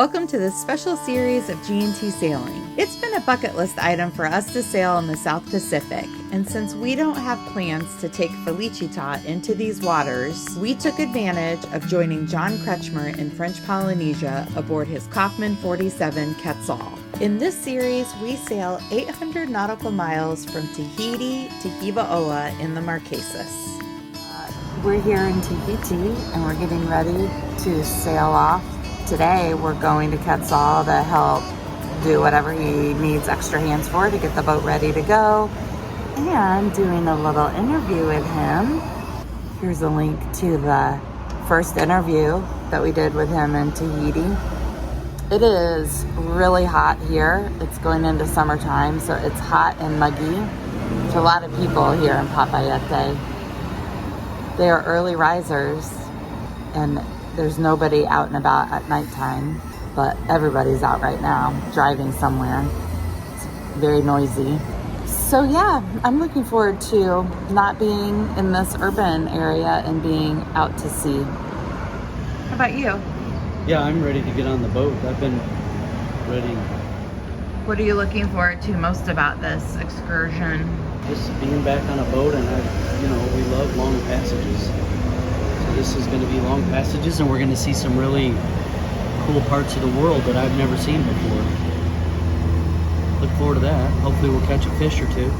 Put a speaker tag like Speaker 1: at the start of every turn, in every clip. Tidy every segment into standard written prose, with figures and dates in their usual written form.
Speaker 1: Welcome to this special series of G&T Sailing. It's been a bucket list item for us to sail in the South Pacific, and since we don't have plans to take Felicita into these waters, we took advantage of joining John Kretschmer in French Polynesia aboard his Kaufman 47 Quetzal. In this series, we sail 800 nautical miles from Tahiti to Hivaoa in the Marquesas.
Speaker 2: We're here in Tahiti and we're getting ready to sail off. Today we're going to Quetzal to help do whatever he needs extra hands for to get the boat ready to go, and doing a little interview with him. Here's a link to the first interview that we did with him in Tahiti. It is really hot here. It's going into summertime, so it's hot and muggy. There's a lot of people here in Papeete. They are early risers, and there's nobody out and about at nighttime, but everybody's out right now, driving somewhere. It's very noisy. So yeah, I'm looking forward to not being in this urban area and being out to sea. How about you?
Speaker 3: Yeah, I'm ready to get on the boat. I've been ready.
Speaker 1: What are you looking forward to most about this excursion?
Speaker 3: Just being back on a boat, and we love long passages. So this is going to be long passages, and we're going to see some really cool parts of the world that I've never seen before. Look forward to that. Hopefully we'll catch a fish or two.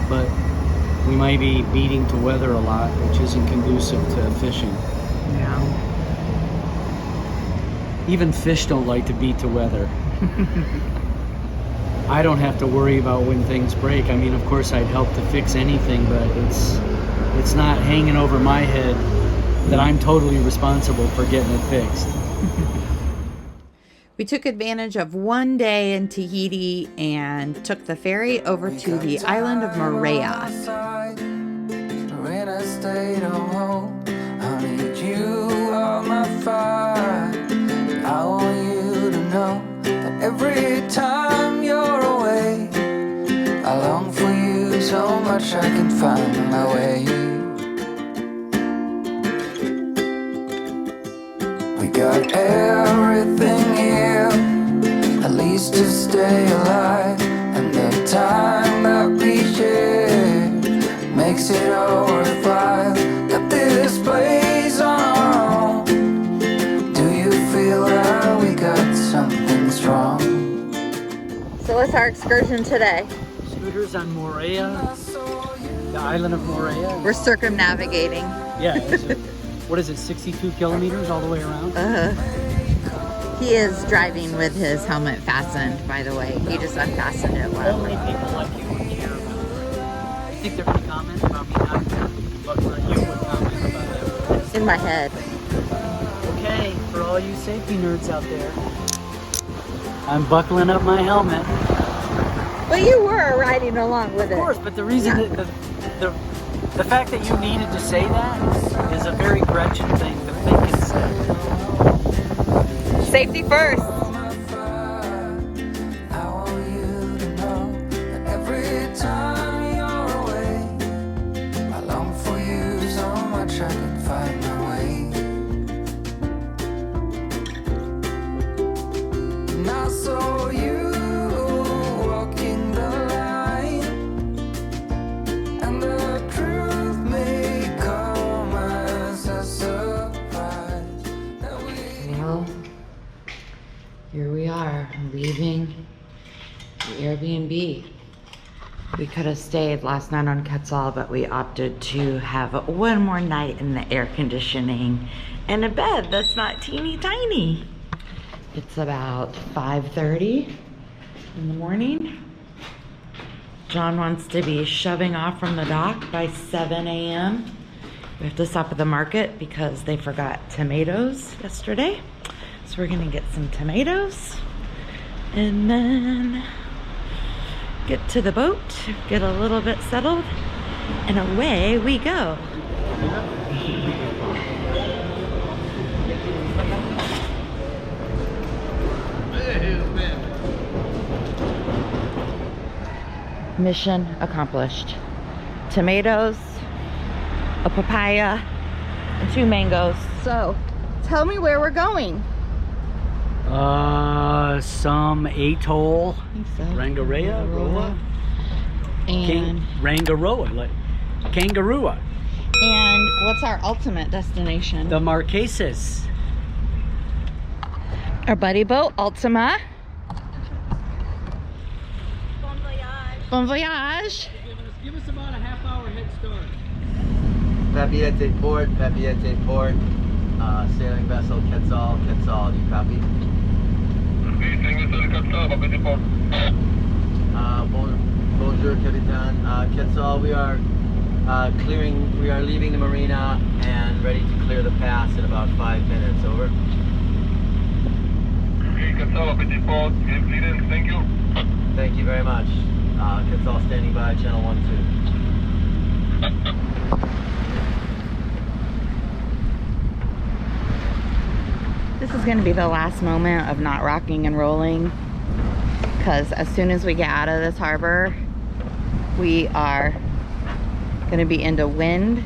Speaker 3: But we might be beating to weather a lot, which isn't conducive to fishing.
Speaker 1: Yeah.
Speaker 3: Even fish don't like to beat to weather. I don't have to worry about when things break. I mean, of course I'd help to fix anything, but it's not hanging over my head that I'm totally responsible for getting it fixed.
Speaker 1: We took advantage of one day in Tahiti and took the ferry over to the island of Moorea.
Speaker 4: When I stayed home, I need you on my fire. I want you to know that every time you're away, I long for you so much I can find my way. We got everything here, at least to stay alive, and the time that we share makes it all worthwhile. Got this place on our own. Do you feel that we got something strong?
Speaker 1: So what's our excursion today?
Speaker 3: Scooters on Moorea, the island of Moorea.
Speaker 1: We're circumnavigating.
Speaker 3: Yeah, what is it, 62 kilometers all the way around?
Speaker 1: He is driving with his helmet fastened, by the way. He just unfastened it while
Speaker 3: Only people like you would care about it. You think they're going to comment about me not, but you would comment about that?
Speaker 1: in my head.
Speaker 3: Okay, for all you safety nerds out there, I'm buckling up my helmet.
Speaker 1: But you were riding along with it.
Speaker 3: Of course, but the reason that the fact that you needed to say that is a very Gretchen thing to think and say.
Speaker 1: Safety first. Here we are, leaving the Airbnb. We could have stayed last night on Quetzal, but we opted to have one more night in the air conditioning and a bed that's not teeny tiny. It's about 5:30 in the morning. John wants to be shoving off from the dock by 7 a.m. We have to stop at the market because they forgot tomatoes yesterday. So we're gonna get some tomatoes and then get to the boat, get a little bit settled, and away we go. Mission accomplished. Tomatoes, a papaya, and 2 mangoes. So, tell me where we're going.
Speaker 3: Some atoll.
Speaker 1: I think so.
Speaker 3: Rangiroa?
Speaker 1: And
Speaker 3: Rangiroa, like kangaroo.
Speaker 1: and what's our ultimate destination?
Speaker 3: The Marquesas.
Speaker 1: Our buddy boat, Ultima.
Speaker 2: Bon voyage.
Speaker 1: Bon voyage.
Speaker 3: Give us about a half-hour head start.
Speaker 5: Papeete Port, sailing vessel Quetzal, do you copy? Bonjour, Captain. Quetzal, we are leaving the marina and ready to clear the pass in about 5 minutes, over.
Speaker 6: Okay, Quetzal, clearance, thank you.
Speaker 5: Thank you very much. Quetzal standing by, channel 12.
Speaker 1: This is going to be the last moment of not rocking and rolling, because as soon as we get out of this harbor, we are going to be into wind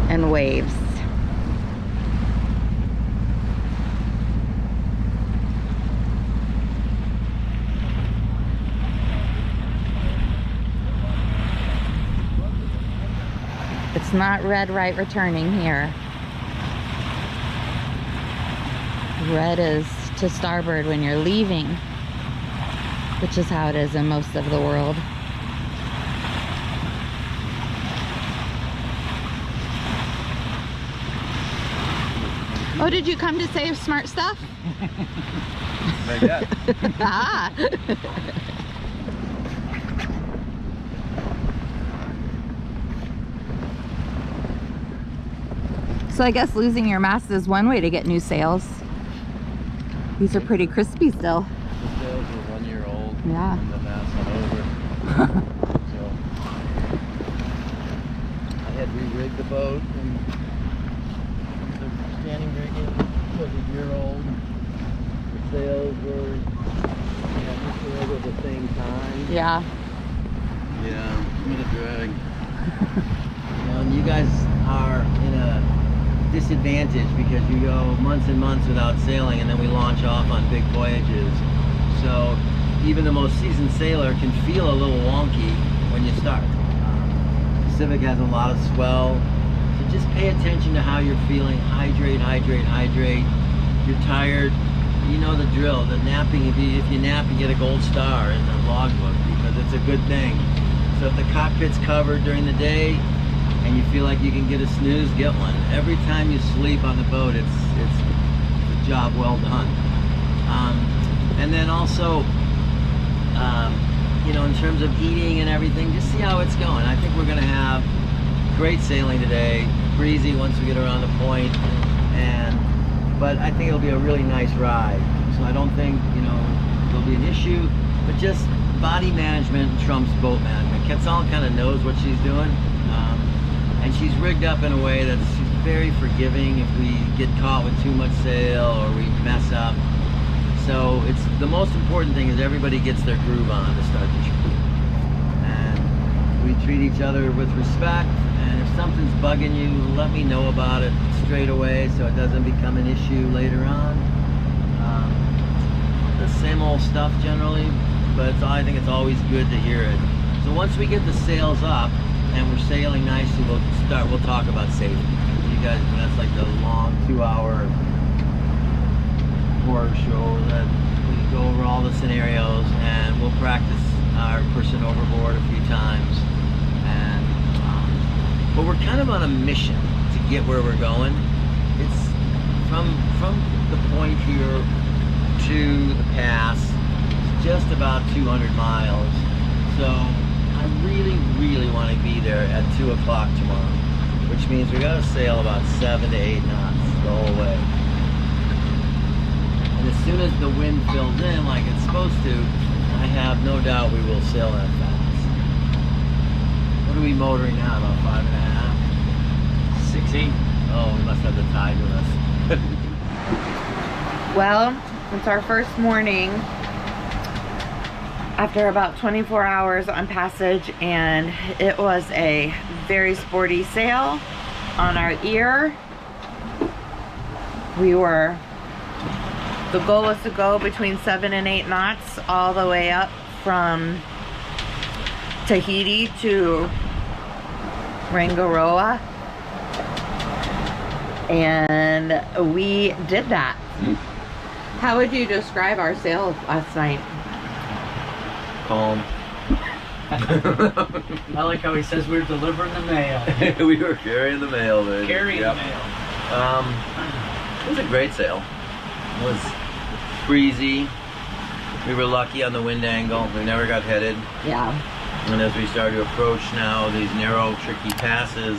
Speaker 1: and waves. It's not red right returning here. Red is to starboard when you're leaving, which is how it is in most of the world. Oh, did you come to say smart stuff?
Speaker 5: Not yet.
Speaker 1: Ah. So I guess losing your mast is one way to get new sails. These are pretty crispy still.
Speaker 5: The sails are 1 year old.
Speaker 1: Yeah.
Speaker 5: And the mast went over. So I had re-rigged the boat, and the standing rigging was 1 year old. The sails were at the same time.
Speaker 1: Yeah.
Speaker 5: Yeah, what a drag. And you guys are in a disadvantage because you go months and months without sailing, and then we launch off on big voyages. So even the most seasoned sailor can feel a little wonky when you start. Pacific has a lot of swell, so just pay attention to how you're feeling. Hydrate, hydrate, hydrate. You're tired, you know the drill. The napping, if you nap, you get a gold star in the logbook because it's a good thing. So if the cockpit's covered during the day and you feel like you can get a snooze, get one. Every time you sleep on the boat, it's a job well done. And then also, you know, in terms of eating and everything, just see how it's going. I think we're gonna have great sailing today, breezy once we get around the point, but I think it'll be a really nice ride. So I don't think, you know, there'll be an issue, but just body management trumps boat management. Quetzal kind of knows what she's doing. And she's rigged up in a way that she's very forgiving if we get caught with too much sail or we mess up. So it's the most important thing is everybody gets their groove on to start the trip. And we treat each other with respect, and if something's bugging you, let me know about it straight away so it doesn't become an issue later on. The same old stuff generally, but I think it's always good to hear it. So once we get the sails up, and we're sailing nicely, we'll talk about safety. You guys, that's like the long 2-hour horror show that we go over all the scenarios, and we'll practice our person overboard a few times. And but we're kind of on a mission to get where we're going. It's from the point here to the pass, it's just about 200 miles. So I really, really want to be there at 2 o'clock tomorrow, which means we got to sail about 7 to 8 knots the whole way. And as soon as the wind fills in like it's supposed to, I have no doubt we will sail that fast. What are we motoring now? About 5.5? 6-8. Oh, we must have the tide with us.
Speaker 1: Well, it's our first morning after about 24 hours on passage, and it was a very sporty sail on our ear. We were The goal was to go between 7 and 8 knots all the way up from Tahiti to Rangiroa. And we did that. How would you describe our sail last night?
Speaker 5: Calm.
Speaker 3: I like how he says we're delivering the mail.
Speaker 5: We were carrying the mail, man.
Speaker 3: Carrying the mail.
Speaker 5: It was a great sail. It was breezy. We were lucky on the wind angle. We never got headed.
Speaker 1: Yeah.
Speaker 5: And as we started to approach now these narrow, tricky passes,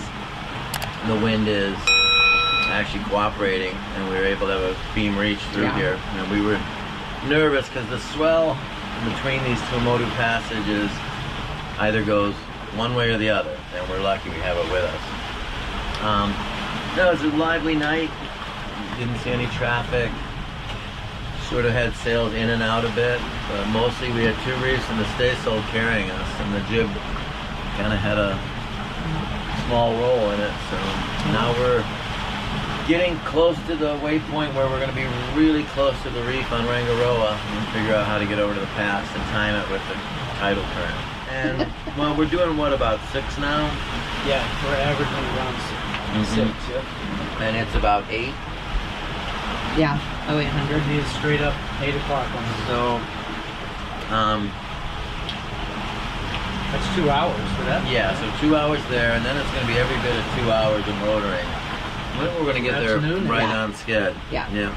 Speaker 5: the wind is actually cooperating, and we were able to have a beam reach through here. And we were nervous because the swell between these Tuamotus passages either goes one way or the other, and we're lucky we have it with us. No, it was a lively night. Didn't see any traffic. Sort of had sails in and out a bit, but mostly we had 2 reefs and the staysail carrying us, and the jib kind of had a small role in it. So now we're getting close to the waypoint where we're going to be really close to the reef on Rangiroa and figure out how to get over to the pass and time it with the tidal current. And well, we're doing what, about 6 now?
Speaker 3: Yeah, we're averaging around 6. Yep.
Speaker 5: And it's about 8.
Speaker 1: Yeah. Oh, 800.
Speaker 3: It is straight up 8 o'clock on the.
Speaker 5: So,
Speaker 3: That's 2 hours for that.
Speaker 5: yeah, so 2 hours there, and then it's going to be every bit of 2 hours of motoring. When we're going to get there
Speaker 3: Afternoon,
Speaker 5: right
Speaker 1: yeah.
Speaker 5: on skid.
Speaker 1: Yeah.
Speaker 5: Yeah.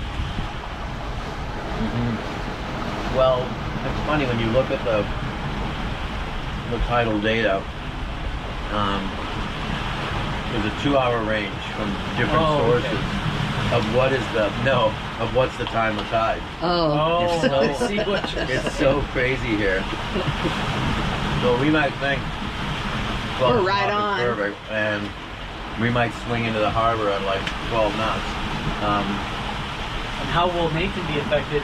Speaker 5: Well, it's funny when you look at the tidal data. There's a 2-hour range from different sources of what's the time of tide.
Speaker 1: Oh.
Speaker 3: Oh,
Speaker 5: It's
Speaker 3: I see what you're saying.
Speaker 5: It's so crazy here. So we might think, well,
Speaker 1: We're right
Speaker 5: it's
Speaker 1: on.
Speaker 5: perfect, and we might swing into the harbor at like 12 knots.
Speaker 3: And how will Nathan be affected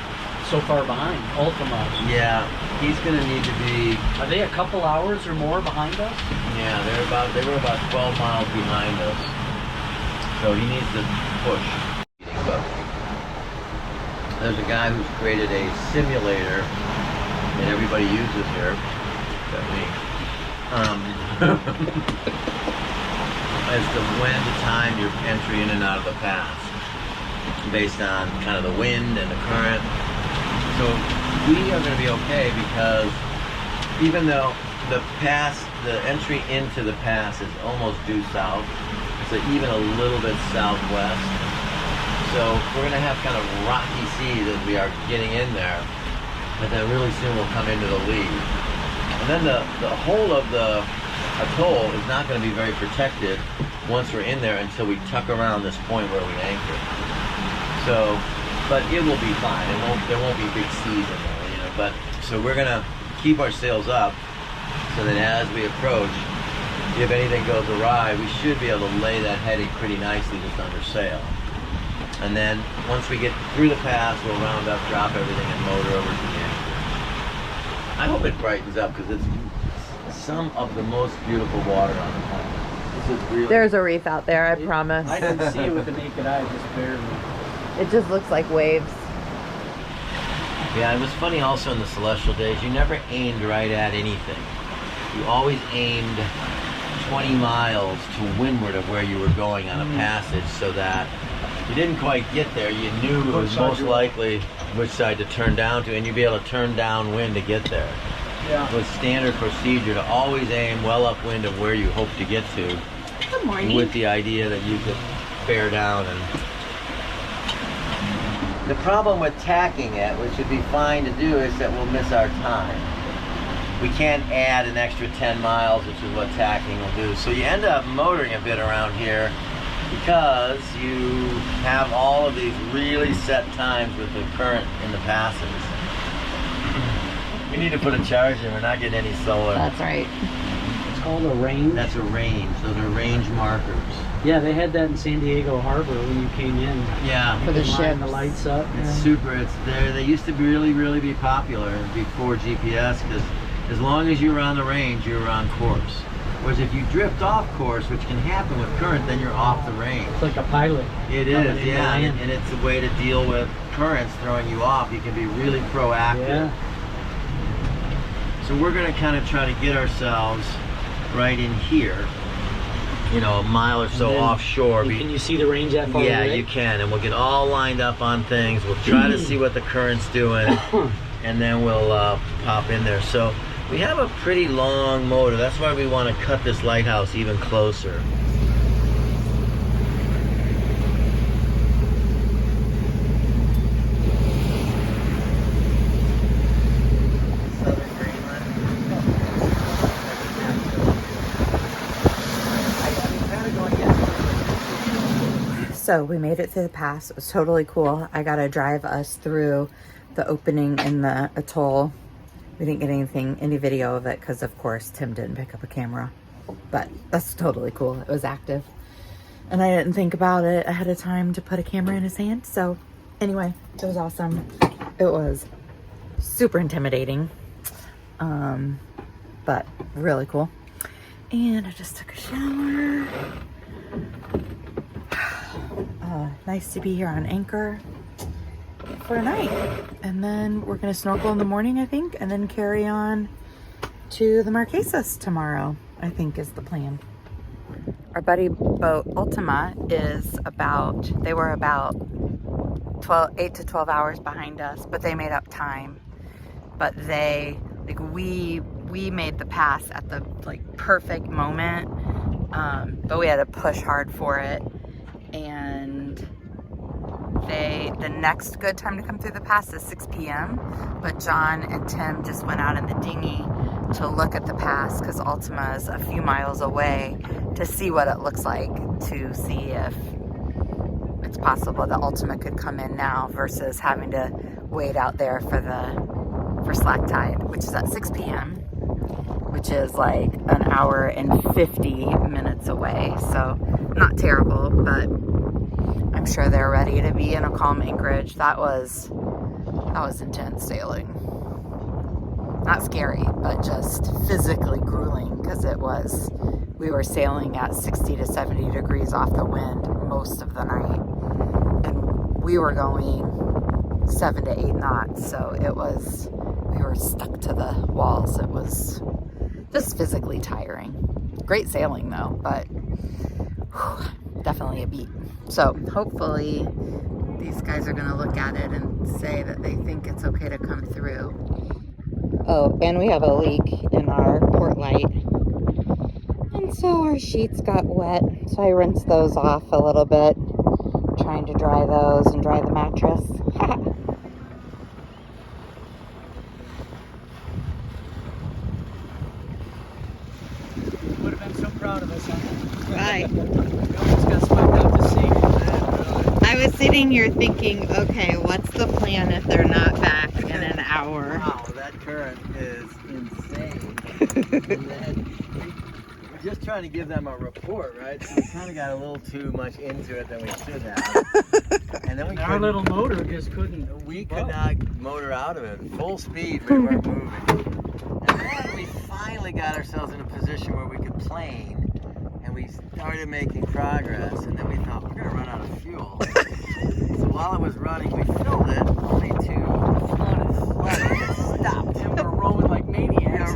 Speaker 3: so far behind? Ultima.
Speaker 5: Yeah, he's going to need to be.
Speaker 3: Are they a couple hours or more behind us?
Speaker 5: Yeah, they were about 12 miles behind us. So he needs to push. But there's a guy who's created a simulator that everybody uses here, except me, as to when to time your entry in and out of the pass, based on kind of the wind and the current. So we are going to be okay because even though the entry into the pass is almost due south, so even a little bit southwest. So we're going to have kind of rocky seas as we are getting in there, but then really soon we'll come into the lead. And then the whole of the atoll is not going to be very protected once we're in there until we tuck around this point where we anchor. So, but it will be fine. There won't be big seas in there, you know. But so we're going to keep our sails up so that as we approach, if anything goes awry, we should be able to lay that heading pretty nicely just under sail. And then once we get through the pass, we'll round up, drop everything, and motor over to the anchor. I hope it brightens up because it's some of the most beautiful water on the planet. This is really.
Speaker 1: There's a reef out there, I promise.
Speaker 3: I didn't see it with the naked eye, just barely.
Speaker 1: It just looks like waves.
Speaker 5: Yeah, it was funny also in the celestial days, you never aimed right at anything. You always aimed 20 miles to windward of where you were going on a passage, so that you didn't quite get there. You knew it was most likely which side to turn down to, and you'd be able to turn downwind to get there.
Speaker 3: Yeah.
Speaker 5: It was standard procedure to always aim well upwind of where you hope to get to,
Speaker 1: Good morning.
Speaker 5: with the idea that you could bear down. And the problem with tacking it, which would be fine to do, is that we'll miss our time. We can't add an extra 10 miles, which is what tacking will do. So you end up motoring a bit around here because you have all of these really set times with the current in the passes. We need to put a charge in. We're not getting any solar.
Speaker 1: That's right.
Speaker 3: It's called a range.
Speaker 5: That's a range. Those are range markers.
Speaker 3: Yeah, they had that in San Diego Harbor when you came in.
Speaker 5: Yeah.
Speaker 1: For the
Speaker 3: You could line the
Speaker 1: ships.
Speaker 3: lights up.
Speaker 5: It's super. It's there. They used to be really be popular before GPS, because as long as you were on the range, you were on course. Whereas if you drift off course, which can happen with current, then you're off the range.
Speaker 3: It's like a pilot.
Speaker 5: It
Speaker 3: coming
Speaker 5: is,
Speaker 3: in
Speaker 5: yeah,
Speaker 3: to land.
Speaker 5: and it's a way to deal with currents throwing you off, you can be really proactive.
Speaker 3: Yeah.
Speaker 5: So we're gonna kind of try to get ourselves right in here, you know, a mile or so offshore.
Speaker 3: Can you see the range that far
Speaker 5: Yeah,
Speaker 3: away?
Speaker 5: you can, and we'll get all lined up on things. We'll try to see what the current's doing, and then we'll pop in there. So we have a pretty long motor. That's why we want to cut this lighthouse even closer.
Speaker 2: So we made it through the pass. It was totally cool. I got to drive us through the opening in the atoll. We didn't get any video of it because, of course, Tim didn't pick up a camera. But that's totally cool. It was active. And I didn't think about it ahead of time to put a camera in his hand. So anyway, it was awesome. It was super intimidating, but really cool. And I just took a shower. Nice to be here on anchor for a night. And then we're going to snorkel in the morning, I think, and then carry on to the Marquesas tomorrow, I think is the plan. Our buddy boat Ultima is they were about 8 to 12 hours behind us, but they made up time. But we made the pass at the perfect moment, but we had to push hard for it. And the next good time to come through the pass is 6 p.m. But John and Tim just went out in the dinghy to look at the pass because Ultima is a few miles away to see what it looks like, to see if it's possible that Ultima could come in now versus having to wait out there for slack tide, which is at 6 p.m., which is like an hour and 50 minutes away. So not terrible, but I'm sure they're ready to be in a calm anchorage. That was intense sailing. Not scary, but just physically grueling because we were sailing at 60 to 70 degrees off the wind most of the night. And we were going 7 to 8 knots. So we were stuck to the walls. It was just physically tiring. Great sailing though, but definitely a beat. So hopefully these guys are going to look at it and say that they think it's okay to come through. Oh, and we have a leak in our port light. And so our sheets got wet. So I rinsed those off a little bit, trying to dry those and dry the mattress.
Speaker 3: Would have been so proud of us, huh?
Speaker 2: Right.
Speaker 3: We almost got swept out to sea.
Speaker 2: I was sitting here thinking, okay, what's the plan if they're not back in an hour?
Speaker 5: Wow, that current is insane. And then we're just trying to give them a report, right? So we kind of got a little too much into it than we should have. And then
Speaker 3: Our little motor just couldn't.
Speaker 5: we could not motor out of it. Full speed, we weren't moving. And then we finally got ourselves in a position where we could plane. And we started making progress. And then we thought, we're going to run out of fuel. So while it was running, we filled it only to flood it. It stopped.
Speaker 3: And we're rowing like maniacs.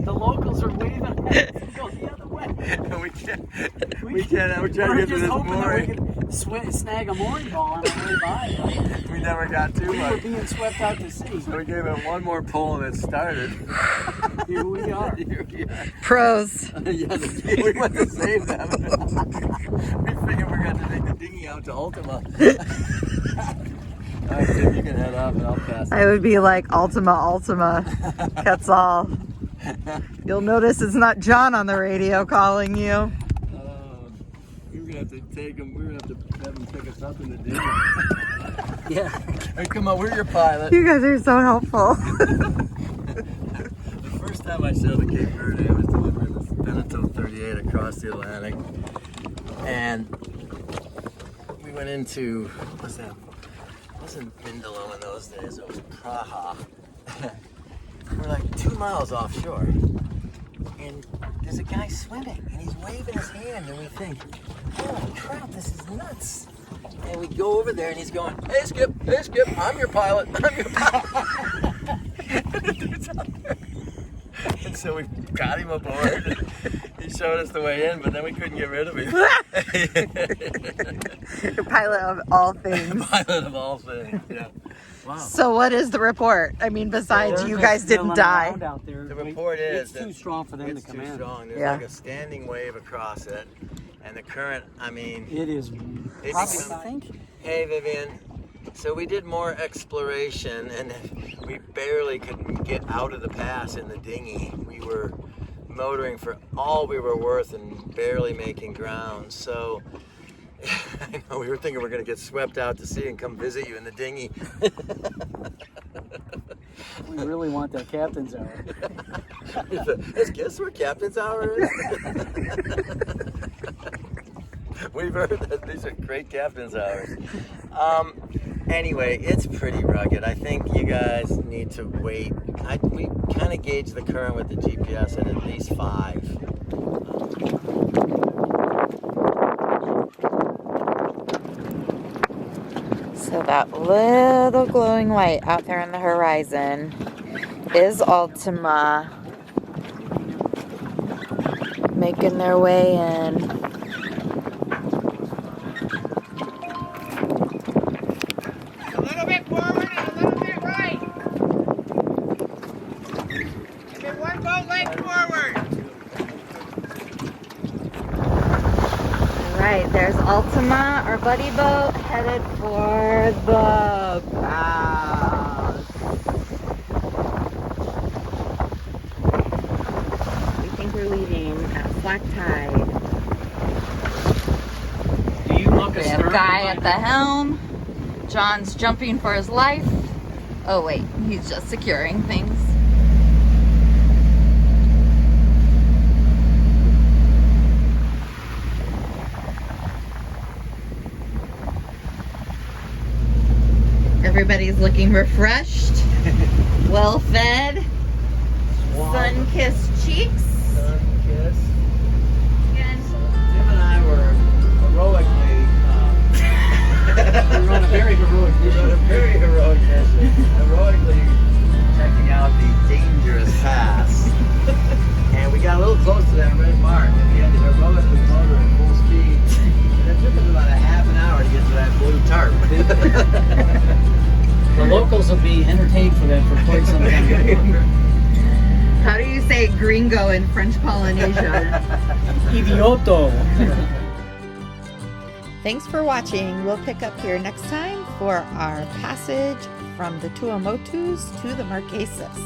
Speaker 3: The locals are waving at us to go the other way.
Speaker 5: And we can't. We're trying to get to this mooring.
Speaker 3: Snag a mooring ball on our way by.
Speaker 5: We never got too
Speaker 3: We were
Speaker 5: much.
Speaker 3: being swept out to sea.
Speaker 5: So we gave it one more pull and it started.
Speaker 3: Here we are.
Speaker 5: Here we are.
Speaker 2: Pros.
Speaker 5: Yes, we went to save them. We figured we're going to take the dinghy out to Ultima. All right, Tim, you can head off and I'll pass.
Speaker 2: I would be like Ultima, Quetzal. You'll notice it's not John on the radio calling you.
Speaker 5: We were going to have to take him. We were going to have to have him pick us up in the dinghy.
Speaker 3: Yeah.
Speaker 5: Hey, come on, we're your pilot.
Speaker 2: You guys are so helpful.
Speaker 5: The first time I sailed the Cape Verde, I was delivering this Beneteau 38 across the Atlantic. And we went into, what was that? It wasn't Mindelo in those days, it was Praha. We're like 2 miles offshore. And there's a guy swimming, and he's waving his hand, and we think, oh crap, this is nuts. And we go over there and he's going, hey Skip, I'm your pilot, I'm your pilot. And the dude's out there. And so we got him aboard. He showed us the way in, but then we couldn't get rid of him.
Speaker 2: The pilot of all things.
Speaker 5: Pilot of all things, yeah. Wow.
Speaker 2: So what is the report? I mean, besides you guys didn't die.
Speaker 3: Out there.
Speaker 5: The report is
Speaker 3: it's too strong for them to come in.
Speaker 5: It's too strong. There's
Speaker 2: Yeah.
Speaker 5: like a standing wave across it. And the current, I mean...
Speaker 3: It is
Speaker 5: It
Speaker 3: probably,
Speaker 5: becomes-
Speaker 3: I think.
Speaker 5: Hey Vivian, so we did more exploration and we barely could get out of the pass in the dinghy. We were motoring for all we were worth and barely making ground. So I know we were thinking we're going to get swept out to sea and come visit you in the dinghy.
Speaker 3: We really want that captain's hour.
Speaker 5: Guess where captain's hour is? We've heard that these are great captain's hours. Anyway, it's pretty rugged. I think you guys need to wait. We kind of gauge the current with the GPS at least 5.
Speaker 2: So that little glowing light out there on the horizon is Ultima making their way in.
Speaker 7: A little bit forward and a little bit right. Okay, one boat leg forward.
Speaker 2: Alright, there's Ultima, our buddy boat, headed for the bows. We think we're leaving at slack tide.
Speaker 3: Do you look
Speaker 2: We
Speaker 3: a
Speaker 2: have a
Speaker 3: stern
Speaker 2: guy
Speaker 3: behind
Speaker 2: at the helm. John's jumping for his life. Oh wait, he's just securing things. Everybody's looking refreshed, well fed, sun-kissed cheeks.
Speaker 5: Sun-kiss.
Speaker 2: Again.
Speaker 5: Jim and I were heroically...
Speaker 3: We run a very heroic
Speaker 5: We
Speaker 3: mission.
Speaker 5: rode a very heroic mission, heroically checking out the dangerous pass. And we got a little close to that red mark, and we had to heroically motor at full speed. And it took us about a half an hour to get to that blue tarp.
Speaker 3: The locals will be entertained for that for quite some time.
Speaker 2: How do you say gringo in French Polynesia?
Speaker 3: Idioto.
Speaker 2: Thanks for watching. We'll pick up here next time for our passage from the Tuamotus to the Marquesas.